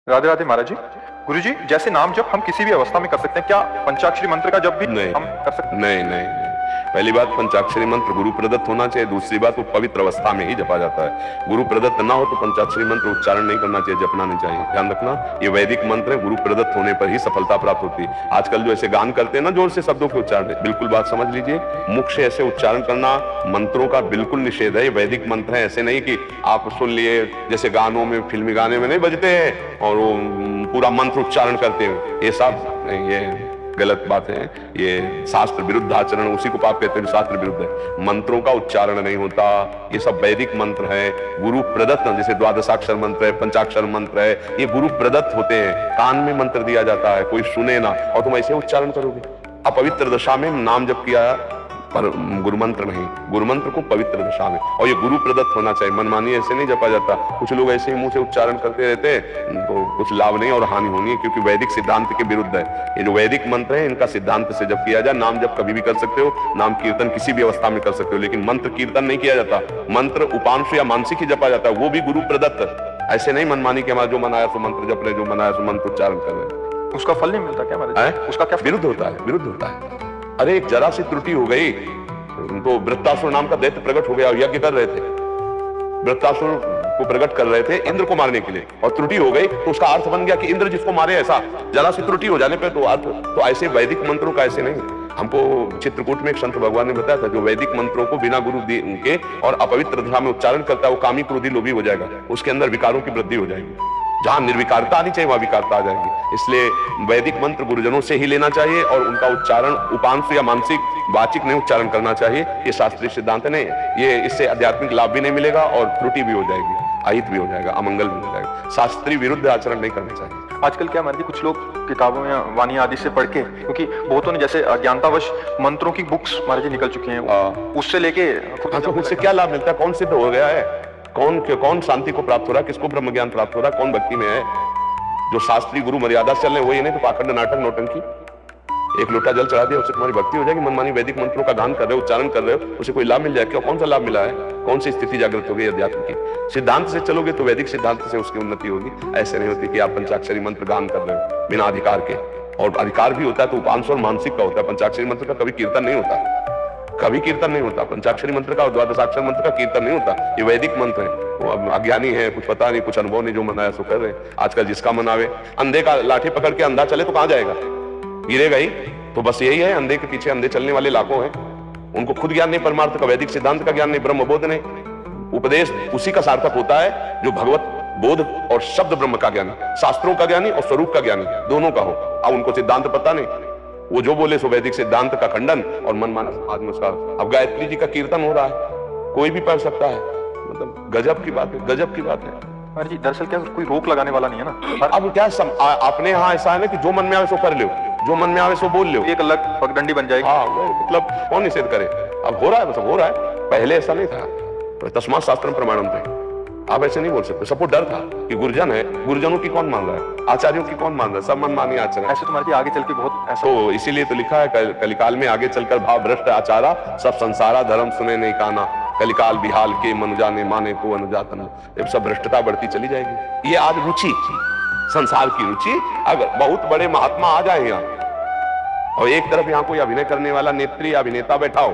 राधे राधे महाराज जी। गुरु जी, जैसे नाम जप हम किसी भी अवस्था में कर सकते हैं, क्या पंचाक्षरी मंत्र का जप भी नहीं हम कर सकते हैं? नहीं। पहली बात, पंचाक्षरी मंत्र गुरु प्रदत्त होना चाहिए। दूसरी बात, वो पवित्र अवस्था में ही जपा जाता है। गुरु प्रदत्त ना हो तो पंचाक्षरी मंत्र उच्चारण नहीं करना चाहिए, जपना नहीं चाहिए। ध्यान रखना, ये वैदिक मंत्र है, गुरु प्रदत्त होने पर ही सफलता प्राप्त होती है। आजकल जो ऐसे गान करते हैं ना जोर से शब्दों के उच्चारण, बिल्कुल बात समझ लीजिए, मुख से ऐसे उच्चारण करना मंत्रों का बिल्कुल निषेध है। ये वैदिक मंत्र है, ऐसे नहीं कि आप सुन लिए जैसे गानों में, फिल्मी गाने में नहीं बजते हैं और वो पूरा मंत्र उच्चारण करते हैं। ये सब ये गलत बात है, ये शास्त्र विरुद्ध आचरण, उसी को पाप कहते हैं, शास्त्र विरुद्ध है। मंत्रों का उच्चारण नहीं होता, ये सब वैदिक मंत्र है, गुरु प्रदत्त। जैसे द्वादशाक्षर मंत्र है, पंचाक्षर मंत्र है, ये गुरु प्रदत्त होते हैं। कान में मंत्र दिया जाता है, कोई सुने ना और तुम ऐसे उच्चारण करोगे। अपवित्र दशा में नाम जप किया, पर गुरु मंत्र नहीं। गुरु मंत्र को पवित्र दशा में, और ये गुरु प्रदत्त होना चाहिए। मनमानी ऐसे नहीं जपा जाता। कुछ लोग ऐसे ही मुंह से उच्चारण करते रहते हैं, तो कुछ लाभ नहीं और हानि होनी है, क्योंकि वैदिक सिद्धांत के विरुद्ध है। ये जो वैदिक मंत्र है, इनका सिद्धांत से जप किया जाए। नाम जप कभी भी कर सकते हो, नाम कीर्तन किसी भी अवस्था में कर सकते हो, लेकिन मंत्र कीर्तन नहीं किया जाता। मंत्र उपांशु या मानसिक ही जपा जाता है, वो भी गुरु प्रदत्त। ऐसे नहीं मनमानी के हमारा जो मनाया सो मंत्र जप रहे, जो मनाया सो मंत्र उच्चारण कर रहे। उसका फल नहीं मिलता क्या महाराज? उसका क्या विरुद्ध होता है, विरुद्ध होता है। अरे एक जरा सी त्रुटि हो गई तो वृत्तासुर नाम का दैत्य प्रकट हो गया, यज्ञ कर रहे थे, वृत्तासुर को प्रकट कर रहे थे इंद्र को मारने के लिए, और त्रुटि हो गई तो उसका अर्थ बन गया कि इंद्र जिसको मारे। ऐसा जरा सी त्रुटि हो जाने पे तो अर्थ, तो ऐसे वैदिक मंत्रों का ऐसे नहीं। हमको चित्रकूट में एक संत भगवान ने बताया था, जो वैदिक मंत्रों को बिना गुरु के और अपवित्र दशा में उच्चारण करता है, वो कामी क्रोधी लोभी हो जाएगा, उसके अंदर विकारों की वृद्धि हो जाएगी। जहां निर्विकारता आनी चाहिए वहां विकारता आ जाएगी। इसलिए वैदिक मंत्र गुरुजनों से ही लेना चाहिए, और उनका उच्चारण उपांश या मानसिक वाचिक नहीं उच्चारण करना चाहिए। ये शास्त्रीय सिद्धांत नहीं, ये इससे आध्यात्मिक लाभ भी नहीं मिलेगा और त्रुटि भी हो जाएगी, अहित भी हो जाएगा, अमंगल भी हो जाएगा। शास्त्रीय विरुद्ध आचरण नहीं करना चाहिए। आजकल क्या महाराज जी, कुछ लोग किताबों में वाणी आदि से पढ़ के, क्योंकि बहुतों ने जैसे अज्ञानतावश मंत्रों की बुक्स महाराज जी निकल चुकी हैं, उससे लेके उससे क्या लाभ मिलता है? कौन सिद्ध हो गया है? कौन शांति को प्राप्त हो रहा है? किसको ब्रह्म ज्ञान प्राप्त हो रहा है? कौन भक्ति में है? जो शास्त्रीय गुरु मर्यादा से चल रहे, वही नहीं तो पाखंड, नाटक, नौटंकी। एक लोटा जल चढ़ा दिया, उससे तुम्हारी भक्ति हो जाएगी। मनमानी वैदिक मंत्रों का गान कर रहे हो, उच्चारण कर रहे हो, उसे कोई लाभ मिल जाएगा? क्यों? कौन सा लाभ मिला है? कौन सी स्थिति जागृत होगी अध्यात्म की? सिद्धांत से चलोगे तो वैदिक सिद्धांत से उसकी उन्नति होगी। ऐसे नहीं होती कि आप पंचाक्षरी मंत्र गान कर रहे हो बिना अधिकार के, और अधिकार भी होता है तो उपांश और मानसिक का होता है। पंचाक्षरी मंत्र का कभी कीर्तन नहीं होता, कभी कीर्तन नहीं होता। पंचाक्षरी मंत्र का और द्वादशाक्षर मंत्र का कीर्तन नहीं होता। ये वैदिक मंत्र है। वो अज्ञानी है, कुछ पता नहीं, कुछ अनुभव नहीं, जो मनाया सो कर रहे हैं। आजकल जिसका मनावे, अंधे का लाठी पकड़ के अंधा चले तो कहां जाएगा? गिरेगा ही। तो बस यही है, अंधे के पीछे अंधे चलने वाले लाखों हैं। उनको खुद ज्ञान नहीं, परमार्थ का, वैदिक सिद्धांत का ज्ञान नहीं, ब्रह्म बोध नहीं। उपदेश उसी का सार्थक होता है जो भगवत बोध और शब्द ब्रह्म का ज्ञानी, शास्त्रों का ज्ञानी और स्वरूप का ज्ञानी दोनों का हो। अब उनको सिद्धांत पता नहीं, वो जो बोले सो वैदिक सिद्धांत का खंडन और मनमाना समाज में उसका। अब गायत्री जी का कीर्तन हो रहा है, कोई भी पढ़ सकता है, मतलब गजब की बात है, गजब की बात है। महाराज जी, दरअसल क्या कोई रोक लगाने वाला नहीं है ना। अब क्या अपने यहाँ ऐसा है ना कि जो मन में आवे सो कर लो, जो मन में आवे सो बोल लो, एक अलग पगडंडी बन जाएगी। हाँ, मतलब कौन निषेध करे? अब हो रहा है, मतलब हो रहा है। पहले ऐसा नहीं था। तस्मात् शास्त्रम प्रमाणम थे, आप ऐसे नहीं बोल सकते। सबको डर था कि गुरुजन है, गुरुजनों की कौन मान रहा है, आचार्यों की कौन मान रहा है, सब मनमानी आचरण। ऐसे तुम्हारे जी आगे चल के बहुत ऐसा, तो इसीलिए तो लिखा है कलिकाल में आगे चलकर भाव भ्रष्ट आचारा, सब संसारा धर्म सुने नहीं काना, कलिकाल बिहाल के मनुजा ने माने को अनुजातन। जब सब भ्रष्टता बढ़ती चली जाएगी। ये आज रुचि, संसार की रुचि, अगर बहुत बड़े महात्मा आ जाए यहाँ और एक तरफ यहाँ कोई अभिनय करने वाला नेत्री अभिनेता बैठा हो,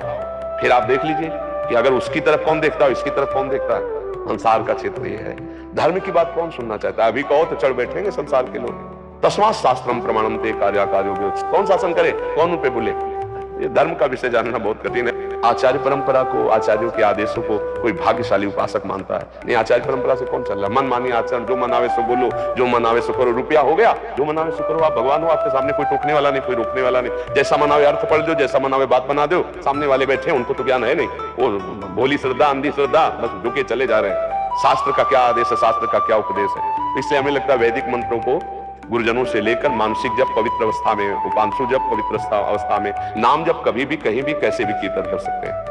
फिर आप देख लीजिए कि अगर उसकी तरफ कौन देखता है, इसकी तरफ कौन देखता है। संसार का क्षेत्र ये है। धर्म की बात कौन सुनना चाहता है? अभी कहो तो चढ़ बैठेंगे संसार के लोग। तस्मात् शास्त्रम प्रमाणम ते कार्याकार्यो। कौन शासन करे, कौन उन पे बोले? ये धर्म का विषय जानना बहुत कठिन है। आचार्य परंपरा को, आचार्यों के आदेशों को कोई भाग्यशाली उपासक मानता है। नहीं, आचार्य परंपरा से कौन चल रहा है? मनमानी आचरण, जो मनावे सो बोलो, जो मनावे सो करो। रुपया हो गया, जो मनावे सो करो। आप भगवान हो, आपके सामने कोई टोकने वाला नहीं, कोई रोकने वाला नहीं। जैसा मनावे अर्थ पढ़ दो, जैसा मनावे बात बना दो। सामने वाले बैठे, उनको तो ज्ञान है नहीं, वो भोली श्रद्धा, अंधी श्रद्धा, बस झुके चले जा रहे हैं। शास्त्र का क्या आदेश है, शास्त्र का क्या उपदेश है? इसलिए हमें लगता है वैदिक मंत्रों को गुरुजनों से लेकर मानसिक जप पवित्र अवस्था में, उपांशु जप पवित्र अवस्था में, नाम जप कभी भी, कहीं भी, कैसे भी कीर्तन कर सकते हैं।